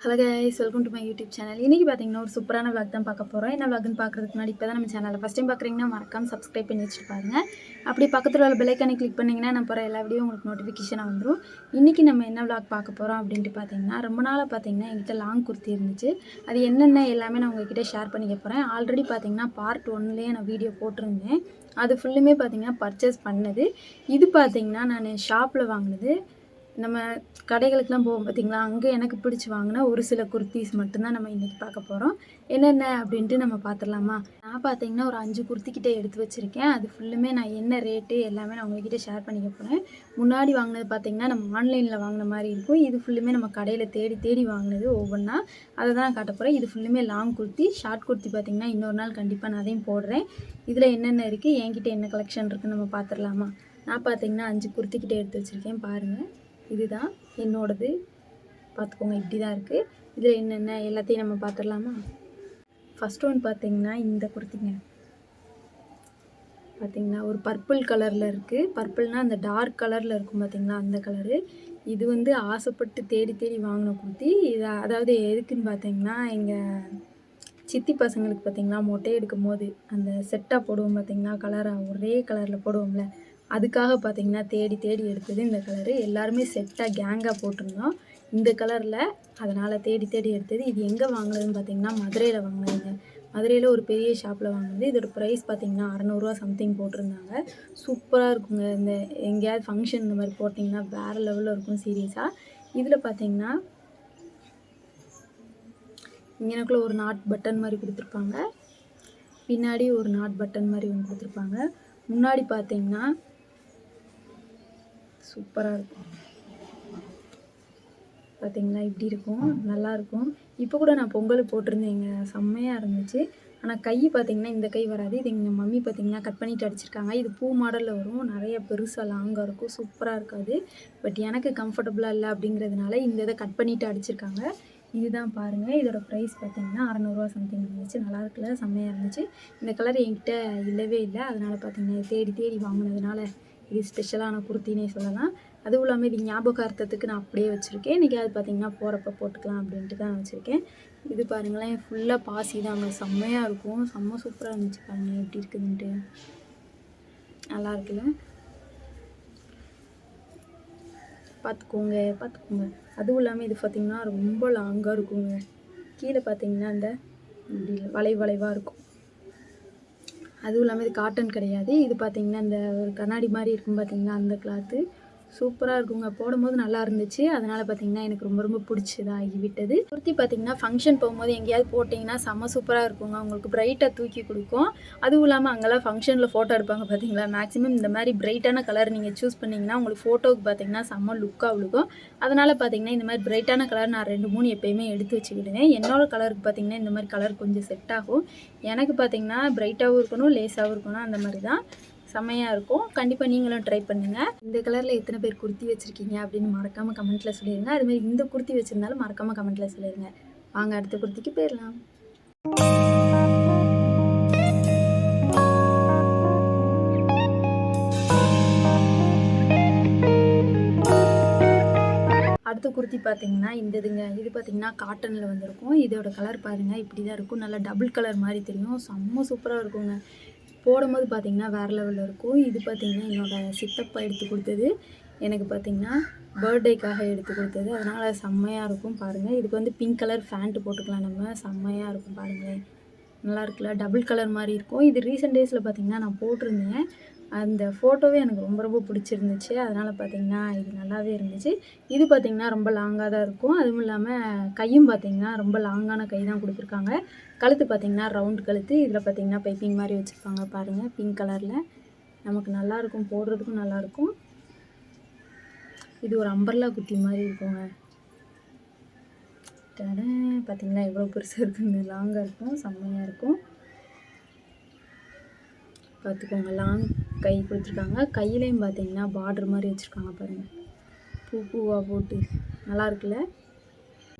Hello guys, welcome to my YouTube channel. இன்றைக்கி பார்த்தீங்கன்னா ஒரு சூப்பரான விளாக் தான் பார்க்க போகிறோம். என்ன விளாக்னு பார்க்குறதுக்கு முன்னாடி இப்போ தான் நம்ம சேனலில் ஃபஸ்ட் டைம் பார்க்குறீங்கன்னா மறக்காம சப்ஸ்கிரைப் பண்ணி வச்சுட்டு பாருங்க. அப்படி பக்கத்தில் உள்ள பெல் ஐக்கானை கிளிக் பண்ணிங்கன்னா நான் போகிற எல்லா வீடியோ உங்களுக்கு நோட்டிஃபிகேஷனாக வந்துடும். இன்றைக்கி நம்ம என்ன விளாக் பார்க்க போகிறோம் அப்படின்ட்டு பார்த்தீங்கன்னா, ரொம்ப நாளாக பார்த்தீங்கன்னா என்கிட்ட லாங் குர்த்தி இருந்துச்சு. அது என்னென்ன எல்லாமே நான் உங்ககிட்ட ஷேர் பண்ணிக்க போகிறேன். ஆல்ரெடி பார்த்தீங்கன்னா பார்ட் 1லேயே நான் வீடியோ போட்டிருந்தேன். அது ஃபுல்லுமே பார்த்தீங்கன்னா பர்ச்சேஸ் பண்ணது. இது பார்த்தீங்கன்னா நான் ஷாப்பில் வாங்கினது. நம்ம கடைகளுக்கெலாம் போவோம் பார்த்திங்களா, அங்கே எனக்கு பிடிச்சி வாங்கின ஒரு சில குர்த்திஸ் மட்டும்தான் நம்ம இன்றைக்கி பார்க்க போகிறோம். என்னென்ன அப்படின்ட்டு நம்ம பார்த்துடலாமா? நான் பார்த்தீங்கன்னா ஒரு 5 குர்த்திக்கிட்ட எடுத்து வச்சுருக்கேன். அது ஃபுல்லுமே நான் என்ன ரேட்டு எல்லாமே நான் உங்கள்கிட்ட ஷேர் பண்ணிக்க போகிறேன். முன்னாடி வாங்கினது பார்த்திங்கன்னா நம்ம ஆன்லைனில் வாங்கின மாதிரி இருக்கும். இது ஃபுல்லுமே நம்ம கடையில் தேடி தேடி வாங்கினது ஒவ்வொன்றா. அதை தான் நான் காட்ட போகிறேன். இது ஃபுல்லுமே லாங் குர்த்தி. ஷார்ட் குர்த்தி பார்த்திங்கன்னா இன்னொரு நாள் கண்டிப்பாக நான் அதையும் போடுறேன். இதில் என்னென்ன இருக்குது, என்கிட்ட என்ன கலெக்ஷன் இருக்குதுன்னு நம்ம பார்த்துடலாமா? நான் பார்த்திங்கன்னா 5 குர்த்திக்கிட்ட எடுத்து வச்சுருக்கேன். பாருங்கள், இதுதான் என்னோடது. பார்த்துக்கோங்க, இப்படி தான் இருக்குது. இதில் என்னென்ன எல்லாத்தையும் நம்ம பார்த்துடலாமா? ஃபஸ்ட் ஒன் பார்த்திங்கன்னா இந்த குர்த்திங்க. பார்த்திங்கன்னா ஒரு பர்பிள் கலரில் இருக்குது. பர்பிள்னால் அந்த டார்க் கலரில் இருக்கும் பார்த்திங்களா, அந்த கலரு. இது வந்து ஆசைப்பட்டு தேடி தேடி வாங்கின குர்த்தி. இது அதாவது எதுக்குன்னு பார்த்திங்கன்னா, எங்கள் சித்தி பசங்களுக்கு பார்த்திங்களா மொட்டை எடுக்கும் போது அந்த செட்டாக போடுவோம் பார்த்திங்களா, கலராக ஒரே கலரில் போடுவோம்ல, அதுக்காக பார்த்திங்கன்னா தேடி தேடி எடுத்தது இந்த கலரு. எல்லாருமே செட்டாக கேங்காக போட்டிருந்தோம் இந்த கலரில், அதனால் தேடி தேடி எடுத்தது. இது எங்கே வாங்கினதுன்னு பார்த்திங்கன்னா மதுரையில் வாங்கினதுங்க. மதுரையில் ஒரு பெரிய ஷாப்பில் வாங்கினது. இதோட ப்ரைஸ் பார்த்திங்கன்னா 600 சம்திங் போட்டிருந்தாங்க. சூப்பராக இருக்குங்க. இந்த எங்கேயாவது ஃபங்க்ஷன் இந்த மாதிரி போட்டிங்கன்னா வேறு லெவலில் இருக்கும் சீரியஸாக. இதில் பார்த்திங்கன்னா இங்கனக்குள்ளே ஒரு நாட் பட்டன் மாதிரி கொடுத்துருப்பாங்க, பின்னாடி ஒரு நாட் பட்டன் மாதிரி ஒன்று கொடுத்துருப்பாங்க. முன்னாடி பார்த்திங்கன்னா சூப்பராக இருக்கும். பார்த்திங்களா, இப்படி இருக்கும், நல்லாயிருக்கும். இப்போ கூட நான் பொங்கல் போட்டிருந்தேங்க, செம்மையாக இருந்துச்சு. ஆனால் கை பார்த்திங்கன்னா இந்த கை வராது. இது எங்கள் மம்மி பார்த்திங்கன்னா கட் பண்ணிவிட்டு அடிச்சிருக்காங்க. இது பூ மாடலில் வரும், நிறைய பெருசாக லாங்காக இருக்கும், சூப்பராக இருக்காது. பட் எனக்கு கம்ஃபர்டபுளாக இல்லை அப்படிங்கிறதுனால இந்த இதை கட் பண்ணிவிட்டு அடிச்சிருக்காங்க. இதுதான் பாருங்கள். இதோட ப்ரைஸ் பார்த்திங்கன்னா 600 சம்திங் இருந்துச்சு. நல்லா இருக்குல்ல, செம்மையாக இருந்துச்சு. இந்த கலர் என்கிட்ட இல்லவே இல்லை. அதனால் பார்த்திங்கன்னா தேடி தேடி வாங்கினதுனால இது ஸ்பெஷலான குர்த்தினே சொல்லலாம். அதுவும் இல்லாமல் இது ஞாபகார்த்தத்துக்கு நான் அப்படியே வச்சுருக்கேன். இன்றைக்கி அது பார்த்திங்கன்னா போகிறப்ப போட்டுக்கலாம் அப்படின்ட்டு தான் வச்சுருக்கேன். இது பாருங்களேன், ஃபுல்லாக பாசி தாங்க, செம்மையாக இருக்கும். செம்ம சூப்பராக இருந்துச்சு. பாருங்கள் எப்படி இருக்குதுன்ட்டு, நல்லா இருக்குல்ல? பார்த்துக்கோங்க பார்த்துக்கோங்க. அதுவும் இல்லாமல் இது பார்த்திங்கன்னா ரொம்ப லாங்காக இருக்குங்க. கீழே பார்த்திங்கன்னா இந்த இப்படி வளைவாக இருக்கும். அதுவும் இல்லாமல் இது காட்டன் கிடையாது. இது பார்த்திங்கன்னா இந்த ஒரு கண்ணாடி மாதிரி இருக்கும் பார்த்திங்களா, அந்த கிளாத்து சூப்பராக இருக்குங்க. போடும்போது நல்லா இருந்துச்சு. அதனால் பார்த்திங்கன்னா எனக்கு ரொம்ப ரொம்ப பிடிச்சதாகி விட்டது. குர்த்தி பார்த்திங்கன்னா ஃபங்க்ஷன் போகும்போது எங்கேயாவது போட்டிங்கன்னா செம்ம சூப்பராக இருக்குங்க. உங்களுக்கு பிரைட்டாக தூக்கி கொடுக்கும். அதுவும் இல்லாமல் அங்கெல்லாம் ஃபங்க்ஷனில் ஃபோட்டோ எடுப்பாங்க பார்த்திங்களா, மேக்ஸிமம் இந்த மாதிரி பிரைட்டான கலர் நீங்கள் சூஸ் பண்ணிங்கன்னா உங்களுக்கு ஃபோட்டோவுக்கு பார்த்திங்கன்னா செம்ம லுக்காக விழுக்கும். அதனால் பார்த்திங்கன்னா இந்த மாதிரி பிரைட்டான கலர் நான் 2 3 எப்போயுமே எடுத்து வச்சுக்கிடுவேன். என்னோடய கலருக்கு பார்த்திங்கன்னா இந்த மாதிரி கலர் கொஞ்சம் செட் ஆகும். எனக்கு பார்த்திங்கன்னா பிரைட்டாகவும் இருக்கணும், லேஸாகவும் இருக்கணும், அந்த மாதிரி தான் செம்மையாக இருக்கும். கண்டிப்பாக நீங்களும் ட்ரை பண்ணுங்கள். இந்த கலரில் எத்தனை பேர் குர்த்தி வச்சுருக்கீங்க அப்படின்னு மறக்காமல் கமெண்ட்டில் சொல்லிடுங்க. அதுமாதிரி இந்த குர்த்தி வச்சுருந்தாலும் மறக்காமல் கமெண்ட்டில் சொல்லிடுங்க. வாங்க அடுத்த குர்த்திக்கு போயிடலாம். அடுத்த குர்த்தி பார்த்திங்கன்னா இந்த இதுங்க. இது பார்த்திங்கன்னா காட்டனில் வந்திருக்கும். இதோட கலர் பாருங்கள், இப்படி தான் இருக்கும். நல்லா டபுள் கலர் மாதிரி தெரியும், செம்ம சூப்பராக இருக்குங்க. போடும்போது பார்த்திங்கன்னா வேறு லெவலில் இருக்கும். இது பார்த்திங்கன்னா என்னோடய சித்தப்பா எடுத்து கொடுத்தது. எனக்கு பார்த்திங்கன்னா பர்த்டேக்காக எடுத்து கொடுத்தது. அதனால் செம்மையாக இருக்கும் பாருங்கள். இதுக்கு வந்து பிங்க் கலர் ஃபேண்ட்டு போட்டுக்கலாம் நம்ம, செம்மையாக இருக்கும் பாருங்களேன். நல்லா இருக்குல்ல, டபுள் கலர் மாதிரி இருக்கும். இது ரீசெண்ட் டேஸில் பார்த்திங்கன்னா நான் போட்டிருந்தேன். அந்த ஃபோட்டோவே எனக்கு ரொம்ப ரொம்ப பிடிச்சிருந்துச்சு. அதனால் பார்த்திங்கன்னா இது நல்லாவே இருந்துச்சு. இது பார்த்திங்கன்னா ரொம்ப லாங்காக தான் இருக்கும். அதுவும் இல்லாமல் கையும் பார்த்திங்கன்னா ரொம்ப லாங்கான கை தான் கொடுத்துருக்காங்க. கழுத்து பார்த்திங்கன்னா ரவுண்ட் கழுத்து. இதில் பார்த்திங்கன்னா பைப்பிங் மாதிரி வச்சுருப்பாங்க பாருங்கள், பிங்க் கலரில். நமக்கு நல்லாயிருக்கும், போடுறதுக்கும் நல்லாயிருக்கும். இது ஒரு அம்பர்லா குர்த்தி மாதிரி இருக்குங்க. பார்த்திங்களா எவ்வளோ பெருசாக இருக்குங்க, லாங்காக இருக்கும், செம்மையாக இருக்கும். பார்த்துக்கோங்க, லாங் கை கொடுத்துருக்காங்க. கையிலையும் பார்த்திங்கன்னா பார்டர் மாதிரி வச்சுருக்காங்க பாருங்கள், பூவாக போட்டு நல்லா இருக்குல்ல.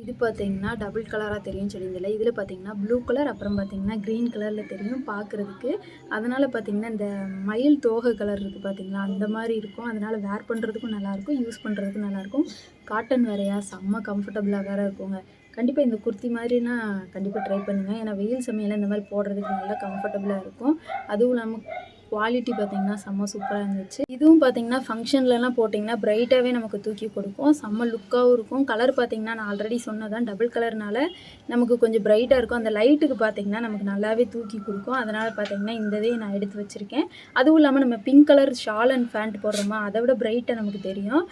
இது பார்த்திங்கன்னா டபுள் கலராக தெரியும் சொல்லியிருந்தில்ல, இதில் பார்த்திங்கன்னா ப்ளூ கலர், அப்புறம் பார்த்திங்கன்னா க்ரீன் கலரில் தெரியும் பார்க்குறதுக்கு. அதனால் பார்த்திங்கன்னா இந்த மயில் தோகை கலர் இருக்குது பார்த்திங்களா, அந்த மாதிரி இருக்கும். அதனால் வேர் பண்ணுறதுக்கும் நல்லாயிருக்கும், யூஸ் பண்ணுறதுக்கும் நல்லாயிருக்கும். காட்டன் வேறையா, செம்ம கம்ஃபர்டபுளாக வேறு இருக்குங்க. கண்டிப்பாக இந்த குர்த்தி மாதிரினா கண்டிப்பாக ட்ரை பண்ணுங்கள். ஏன்னா வெயில் சமயம் இந்த மாதிரி போடுறதுக்கு நல்லா கம்ஃபர்டபுளாக இருக்கும். அதுவும் இல்லாமல் குவாலிட்டி பார்த்திங்கன்னா செம்ம சூப்பராக இருந்துச்சு. இதுவும் பார்த்திங்கன்னா ஃபங்க்ஷன்லலாம் போட்டிங்கன்னா பிரைட்டாகவே நமக்கு தூக்கி கொடுக்கும். செம்ம லுக்காகவும் இருக்கும். கலர் பார்த்திங்கன்னா நான் ஆல்ரெடி சொன்னதான் டபுள் கலர்னால நமக்கு கொஞ்சம் பிரைட்டாக இருக்கும். அந்த லைட்டுக்கு பார்த்திங்கன்னா நமக்கு நல்லாவே தூக்கி கொடுக்கும். அதனால் பார்த்திங்கன்னா இந்த இதை நான் எடுத்து வச்சுருக்கேன். அதுவும் இல்லாமல் நம்ம pink colour shawl and pant போடுறோமா, அதை விட பிரைட்டாக நமக்கு தெரியும்.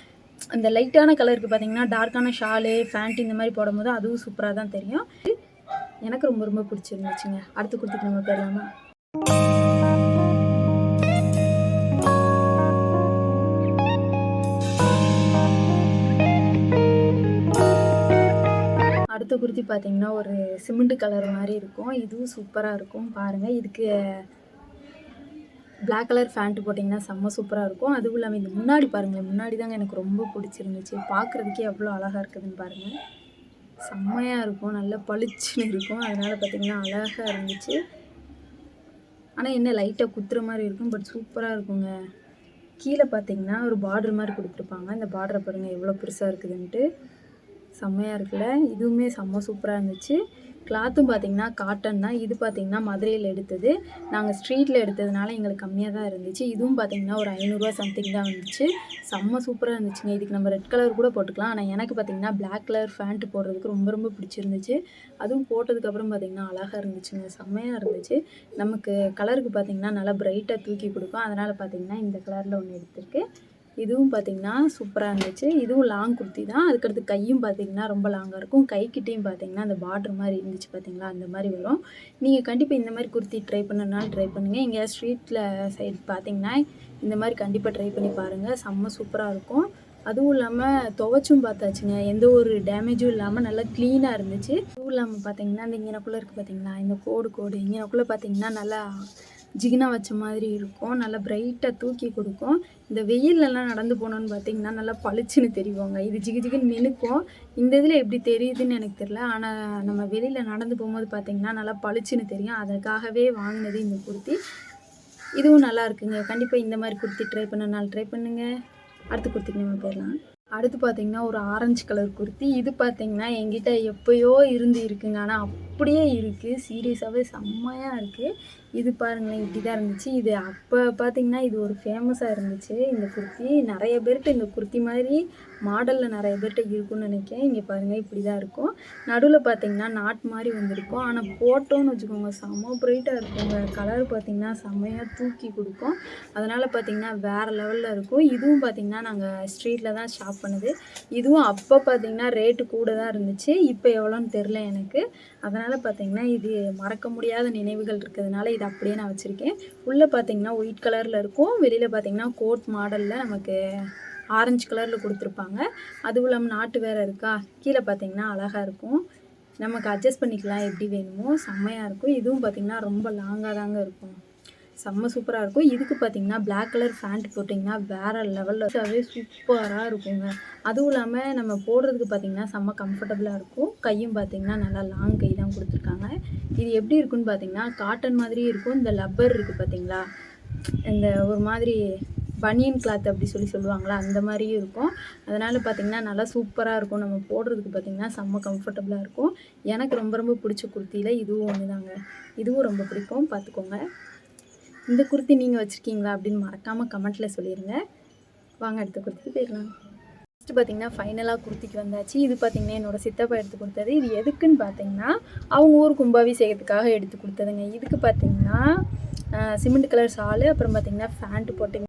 அந்த லைட்டான கலருக்கு பார்த்திங்கன்னா டார்க்கான ஷாலு பேண்ட் இந்த மாதிரி போடும்போது அதுவும் சூப்பராக தான் தெரியும். எனக்கு ரொம்ப ரொம்ப பிடிச்சிருந்துச்சுங்க. அடுத்து குர்த்திக்கு நம்ம போயிடலாமா? அடுத்த குர்த்தி பார்த்திங்கன்னா ஒரு சிமெண்ட் கலர் மாதிரி இருக்கும். இதுவும் சூப்பராக இருக்கும். பாருங்கள், இதுக்கு பிளாக் கலர் ஃபேண்ட்டு போட்டிங்கன்னா செம்ம சூப்பராக இருக்கும். அதுவும் இல்லாமல் இந்த முன்னாடி பாருங்களேன், முன்னாடி தாங்க எனக்கு ரொம்ப பிடிச்சிருந்துச்சு. பார்க்குறதுக்கே எவ்வளோ அழகாக இருக்குதுன்னு பாருங்கள். செம்மையாக இருக்கும், நல்லா பளிச்சுன்னு இருக்கும். அதனால் பார்த்திங்கன்னா அழகாக இருந்துச்சு. ஆனால் என்ன லைட்டாக குத்துற மாதிரி இருக்கும், பட் சூப்பராக இருக்குங்க. கீழே பார்த்திங்கன்னா ஒரு பார்டர் மாதிரி கொடுத்துருப்பாங்க. இந்த பார்டரை பாருங்கள் எவ்வளோ பெருசாக இருக்குதுன்ட்டு. செம்மையாக இருக்குல்ல. இதுவுமே செம்ம சூப்பராக இருந்துச்சு. கிளாத்தும் பார்த்திங்கன்னா காட்டன் தான். இது பார்த்திங்கன்னா மதுரையில் எடுத்தது. நாங்கள் ஸ்ட்ரீட்டில் எடுத்ததுனால எங்களுக்கு கம்மியாக தான் இருந்துச்சு. இதுவும் பார்த்திங்கன்னா ஒரு 500 சம்திங் தான் வந்துச்சு. செம்ம சூப்பராக இருந்துச்சுங்க. இதுக்கு நம்ம ரெட் கலர் கூட போட்டுக்கலாம். ஆனால் எனக்கு பார்த்திங்கன்னா பிளாக் கலர் ஃபேண்ட்டு போடுறதுக்கு ரொம்ப ரொம்ப பிடிச்சிருந்துச்சு. அதுவும் போட்டதுக்கப்புறம் பார்த்திங்கன்னா அழகாக இருந்துச்சுங்க. செம்மையாக இருந்துச்சு. நமக்கு கலருக்கு பார்த்திங்கன்னா நல்லா பிரைட்டாக தூக்கி கொடுக்கும். அதனால் பார்த்திங்கன்னா இந்த கலரில் ஒன்று எடுத்திருக்கு. இதுவும் பார்த்திங்கன்னா சூப்பராக இருந்துச்சு. இதுவும் லாங் குர்த்தி தான். அதுக்கடுத்து கையும் பார்த்திங்கன்னா ரொம்ப லாங்காக இருக்கும். கைக்கிட்டையும் பார்த்திங்கன்னா அந்த பார்டர் மாதிரி இருந்துச்சு பார்த்திங்களா, அந்த மாதிரி வரும். நீங்கள் கண்டிப்பாக இந்த மாதிரி குர்த்தி ட்ரை பண்ணனாலும் ட்ரை பண்ணுங்கள். எங்கேயா ஸ்ட்ரீட்டில் சைடு பார்த்திங்கன்னா இந்த மாதிரி கண்டிப்பாக ட்ரை பண்ணி பாருங்கள். செம்ம சூப்பராக இருக்கும். அதுவும் இல்லாமல் துவைச்சும் பார்த்தாச்சுங்க, எந்த ஒரு டேமேஜும் இல்லாமல் நல்லா க்ளீனாக இருந்துச்சு. அதுவும் இல்லாமல் பார்த்திங்கன்னா இந்த இங்கனக்குள்ளே இருக்குது பார்த்திங்களா, இந்த கோடு இங்கனக்குள்ளே பார்த்திங்கன்னா நல்லா ஜிகினா வச்ச மாதிரி இருக்கும். நல்லா பிரைட்டாக தூக்கி கொடுக்கும். இந்த வெயிலெல்லாம் நடந்து போனோன்னு பார்த்திங்கன்னா நல்லா பளிச்சுன்னு தெரியுவாங்க. இது ஜிகுன்னு மினுக்கும். இந்த இதில் எப்படி தெரியுதுன்னு எனக்கு தெரியல. ஆனால் நம்ம வெளியில் நடந்து போகும்போது பார்த்திங்கன்னா நல்லா பளிச்சுன்னு தெரியும். அதுக்காகவே வாங்கினது இந்த குர்த்தி. இதுவும் நல்லா இருக்குங்க. கண்டிப்பாக இந்த மாதிரி குர்த்தி ட்ரை பண்ணனாலும் ட்ரை பண்ணுங்கள். அடுத்த குர்த்திக்கு நம்ம போயிடலாம். அடுத்து பார்த்திங்கன்னா ஒரு ஆரஞ்சு கலர் குர்த்தி. இது பார்த்திங்கன்னா என்கிட்ட எப்போயோ இருக்குங்க. ஆனால் அப்படியே இருக்குது. சீரியஸாகவே செம்மையாக இருக்குது. இது பாருங்களேன், இப்படி தான் இருந்துச்சு. இது அப்போ பார்த்திங்கன்னா இது ஒரு ஃபேமஸாக இருந்துச்சு இந்த குர்த்தி. நிறைய பேர்கிட்ட இந்த குர்த்தி மாதிரி மாடலில் நிறைய பேர்கிட்ட இருக்குன்னு நினைக்கிறேன். இங்கே பாருங்கள், இப்படி தான் இருக்கும். நடுவில் பார்த்திங்கன்னா நாட் மாதிரி வந்திருக்கும். ஆனால் போட்டோன்னு வச்சுக்கோங்க செம்ம பிரைட்டாக இருக்குங்க. கலர் பார்த்திங்கன்னா செம்மையாக தூக்கி கொடுக்கும். அதனால் பார்த்திங்கன்னா வேறு லெவலில் இருக்கும். இதுவும் பார்த்திங்கன்னா நாங்கள் ஸ்ட்ரீட்டில் தான் ஷாப் பண்ணுது. இதுவும் அப்போ பார்த்திங்கன்னா ரேட்டு கூட தான் இருந்துச்சு. இப்போ எவ்வளோன்னு தெரில எனக்கு. அதனால் பார்த்திங்கன்னா இது மறக்க முடியாத நினைவுகள் இருக்கிறதுனால இது அப்படியே நான் வச்சுருக்கேன். உள்ளே பார்த்திங்கன்னா ஒயிட் கலரில் இருக்கும். வெளியில் பார்த்திங்கன்னா கோட் மாடலில் நமக்கு ஆரஞ்சு கலரில் கொடுத்துருப்பாங்க. அதுவும் இல்லாமல் நாட்டு வேறு இருக்கா. கீழே பார்த்திங்கன்னா அழகாக இருக்கும். நமக்கு அட்ஜஸ்ட் பண்ணிக்கலாம் எப்படி வேணுமோ. செம்மையாக இருக்கும். இதுவும் பார்த்திங்கன்னா ரொம்ப லாங்காக தாங்க இருக்கும். செம்ம சூப்பராக இருக்கும். இதுக்கு பார்த்திங்கன்னா பிளாக் கலர் ஃபேண்ட் போட்டிங்கன்னா வேறு லெவலில் சூப்பராக இருக்குங்க. அதுவும் இல்லாமல் நம்ம போடுறதுக்கு பார்த்திங்கன்னா செம்ம கம்ஃபர்டபுளாக இருக்கும். கையும் பார்த்திங்கன்னா நல்லா லாங் கை தான் கொடுத்துருக்காங்க. இது எப்படி இருக்குன்னு பார்த்திங்கன்னா காட்டன் மாதிரி இருக்கும். இந்த லப்பர் இருக்குது பார்த்திங்களா, இந்த ஒரு மாதிரி பனியன் கிளாத் அப்படி சொல்லுவாங்களா, அந்த மாதிரியும் இருக்கும். அதனால் பார்த்திங்கன்னா நல்லா சூப்பராக இருக்கும். நம்ம போடுறதுக்கு பார்த்திங்கன்னா செம்ம கம்ஃபர்டபுளாக இருக்கும். எனக்கு ரொம்ப ரொம்ப பிடிச்ச குர்த்தியில் இதுவும் ஒன்று தாங்க. இதுவும் ரொம்ப பிடிக்கும், பார்த்துக்கோங்க. இந்த குர்த்தி நீங்கள் வச்சுருக்கீங்களா அப்படின்னு மறக்காமல் கமெண்ட்டில் சொல்லிடுங்க. வாங்க அடுத்த குர்த்திக்கு போயிடலாம். ஃபஸ்ட்டு பார்த்திங்கன்னா ஃபைனலாக குர்த்திக்கு வந்தாச்சு. இது பார்த்திங்கன்னா என்னோடய சித்தப்பா எடுத்து கொடுத்தது. இது எதுக்குன்னு பார்த்திங்கன்னா அவங்க ஊர் கும்பாபிஷேகத்துக்காக எடுத்து கொடுத்ததுங்க. இதுக்கு பார்த்திங்கன்னா சிமெண்ட் கலர் ஷாலு, அப்புறம் பார்த்திங்கன்னா ஃபேண்ட்டு போட்டிங்க.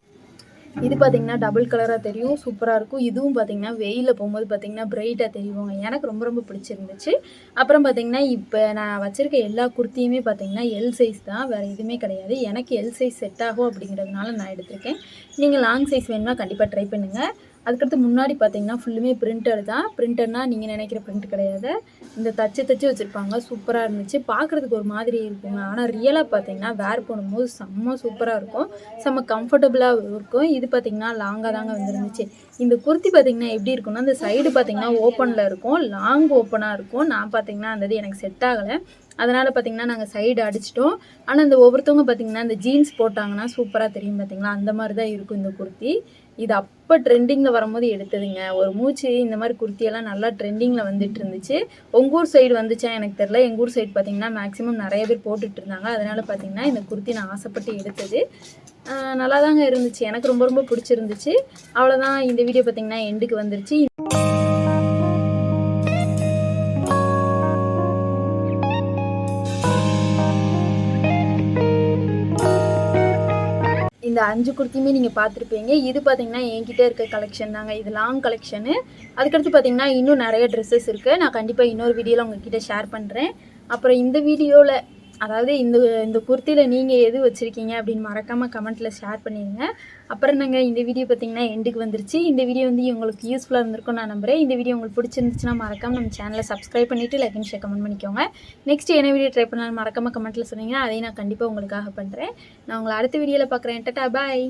இது பார்த்திங்கன்னா டபுள் கலராக தெரியும், சூப்பராக இருக்கும். இதுவும் பார்த்திங்கன்னா வெயிலில் போகும்போது பார்த்திங்கன்னா பிரைட்டாக தெரியுவாங்க. எனக்கு ரொம்ப ரொம்ப பிடிச்சிருந்துச்சு. அப்புறம் பார்த்திங்கன்னா இப்போ நான் வச்சுருக்க எல்லா குர்த்தியுமே பார்த்திங்கன்னா எல் சைஸ் தான், வேறு எதுவுமே கிடையாது. எனக்கு எல் சைஸ் செட் ஆகும் அப்படிங்கிறதுனால நான் எடுத்திருக்கேன். நீங்கள் லாங் சைஸ் வேணும்னா கண்டிப்பாக ட்ரை பண்ணுங்கள். அதுக்கடுத்து முன்னாடி பார்த்திங்கன்னா ஃபுல்லுமே பிரிண்டர் தான். பிரிண்டர்னால் நீங்கள் நினைக்கிற பிரிண்ட் கிடையாது. இந்த தச்சு வச்சுருப்பாங்க. சூப்பராக இருந்துச்சு. பார்க்குறதுக்கு ஒரு மாதிரி இருக்குங்க. ஆனால் ரியலாக பார்த்திங்கன்னா வேர் பண்ணும்போது செம்ம சூப்பராக இருக்கும். செம்ம கம்ஃபர்டபுளாக இருக்கும். இது பார்த்திங்கன்னா லாங்காக தாங்க வந்துருந்துச்சு. இந்த குர்த்தி பார்த்திங்கன்னா எப்படி இருக்குன்னா, இந்த சைடு பார்த்திங்கன்னா ஓப்பனில் இருக்கும், லாங் ஓப்பனாக இருக்கும். நான் பார்த்திங்கன்னா அந்த இது எனக்கு செட் ஆகலை. அதனால் பார்த்திங்கன்னா நாங்கள் சைடு அடிச்சிட்டோம். ஆனால் இந்த ஒவ்வொருத்தவங்க பார்த்திங்கன்னா இந்த ஜீன்ஸ் போட்டாங்கன்னா சூப்பராக தெரியும் பார்த்திங்களா, அந்த மாதிரி தான் இருக்கும் இந்த குர்த்தி. இது அப்போ ட்ரெண்டிங்கில் வரும்போது எடுத்ததுங்க. ஒரு மூச்சு இந்த மாதிரி குர்த்தியெல்லாம் நல்லா ட்ரெண்டிங்கில் வந்துட்டு இருந்துச்சு. உங்கள் ஊர் சைடு வந்துச்சா எனக்கு தெரில. எங்கள் ஊர் சைடு பார்த்திங்கன்னா மேக்ஸிமம் நிறைய பேர் போட்டுட்டு இருந்தாங்க. அதனால் பார்த்திங்கன்னா இந்த குர்த்தி நான் ஆசைப்பட்டு எடுத்தது. நல்லா தாங்க இருந்துச்சு. எனக்கு ரொம்ப ரொம்ப பிடிச்சிருந்துச்சு. அவ்வளோதான், இந்த வீடியோ பார்த்திங்கன்னா எண்டுக்கு வந்துருச்சு. இந்த 5 குர்த்தியுமே நீங்கள் பார்த்துருப்பீங்க. இது பார்த்தீங்கன்னா என்கிட்ட இருக்க கலெக்ஷன் தாங்க. இது லாங் கலெக்ஷனு. அதுக்கடுத்து பார்த்தீங்கன்னா இன்னும் நிறைய ட்ரெஸ்ஸஸ் இருக்குது. நான் கண்டிப்பாக இன்னொரு வீடியோவில் உங்கள்கிட்ட ஷேர் பண்ணுறேன். அப்புறம் இந்த வீடியோவில் அதாவது இந்த குர்த்தியில் நீங்கள் எது வச்சுருக்கீங்க அப்படின்னு மறக்காமல் கமெண்ட்டில் ஷேர் பண்ணிடுங்க. அப்புறம் நாங்கள் இந்த வீடியோ பார்த்திங்கன்னா எண்டுக்கு வந்துருச்சு. இந்த வீடியோ வந்து உங்களுக்கு யூஸ்ஃபுல்லாக இருந்திருக்கும் நான் நம்புகிறேன். இந்த வீடியோ உங்களுக்கு பிடிச்சிருந்துச்சுன்னா மறக்காமல் நம்ம சேனலை சப்ஸ்கிரைப் பண்ணிவிட்டு லைக் அண்ட் ஷேர் கமெண்ட் பண்ணிக்கோங்க. நெக்ஸ்ட் என்ன வீடியோ ட்ரை பண்ணாலும் மறக்காமல் கமெண்ட்டில் சொன்னீங்கன்னா அதையும் நான் கண்டிப்பாக உங்களுக்காக பண்ணுறேன். நான் உங்களை அடுத்த வீடியோவில் பார்க்குறேன். டாடா பாய்.